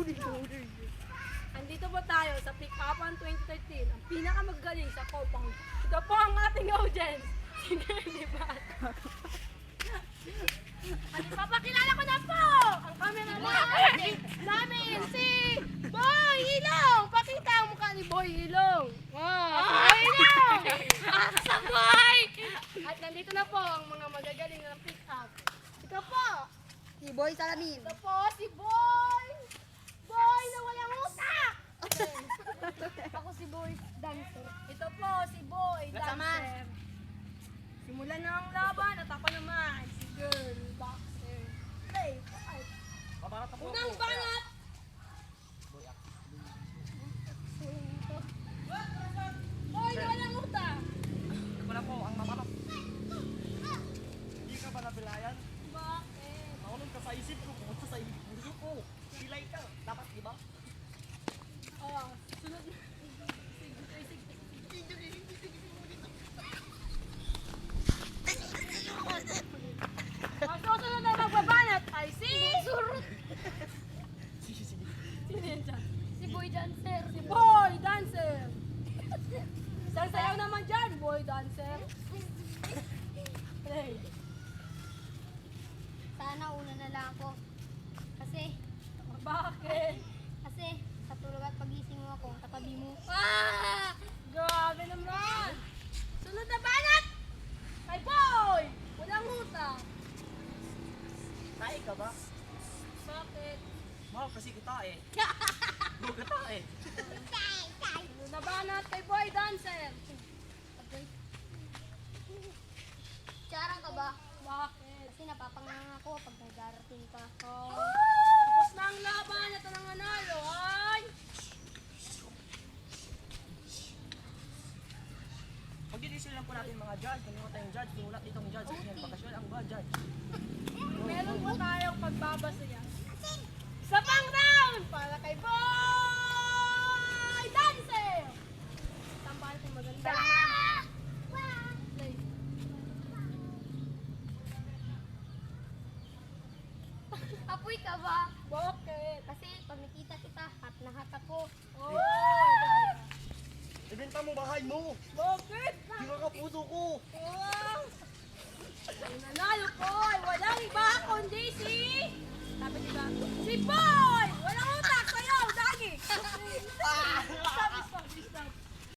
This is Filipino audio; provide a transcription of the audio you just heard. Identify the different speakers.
Speaker 1: Andito po tayo sa Pick-Upan 2013, ang pinakamagaling sa compound. Ito po ang ating audience. Si Girlie Bat. At ipapakilala ko na po ang cameraman namin, si Boy Ilong. Pakita ang mukha ni Boy Ilong. Wow, si Boy Ilong. Sa Boy! At nandito na po ang mga magagaling ng pick-up. Ito po.
Speaker 2: Si Boy Salamin.
Speaker 1: Ito po si Boy! Boy na walang utak!
Speaker 2: Ako si Boy Dancer.
Speaker 1: Ito po si Boy Dancer. Simulan na ang laban at ako naman si Girl Boxer. Play, fight! Unang banat! Boy na walang utak!
Speaker 3: Ako na po ang mamanap. Hindi ka ba nabilayan?
Speaker 1: Bakit?
Speaker 3: Nakulong ka sa isip ko, pumunta sa puso ko. Pilay ka, dapat diba?
Speaker 1: Oh, sunod na. Sige. Ang susunod na magbabanat ay si... Surut!
Speaker 3: Sige.
Speaker 1: Sino yan dyan?
Speaker 2: Si Boy Dancer.
Speaker 1: Si Boy Dancer! Isang sayaw naman dyan, Boy Dancer. Play.
Speaker 2: Sana una na lang ako. Kasi
Speaker 1: Bakit?
Speaker 2: sa tulog at pagising mo ako, katabi mo.
Speaker 1: Ah! Grabe naman! Sunod na banat! Ay, Boy! Walang utang!
Speaker 3: Tae ka ba?
Speaker 1: Bakit?
Speaker 3: Mahal kasi kita eh. Buga ta eh.
Speaker 1: Sunod na banat kay Boy Dancer!
Speaker 2: Charang ka ba?
Speaker 1: Bakit?
Speaker 2: Kasi napapangang ako pag nagdarating ka.
Speaker 1: Oh. Tapos na ang laban at ang nanalo ay...
Speaker 3: Pag-decision lang po natin mga judge. Kung ano tayong judge, tumulat itong judge. Kasi yung bakasyon ang ba judge.
Speaker 1: Meron po tayong pagbabasihan. Sa pang round para kay Boy Dancer! Tambahan ko maganda. Play.
Speaker 2: Apoy ka ba?
Speaker 1: Bakit?
Speaker 2: Kasi pag nakita kita, hat na hat ako.
Speaker 1: Oh!
Speaker 3: Ibenta mo bahay mo.
Speaker 1: Bakit?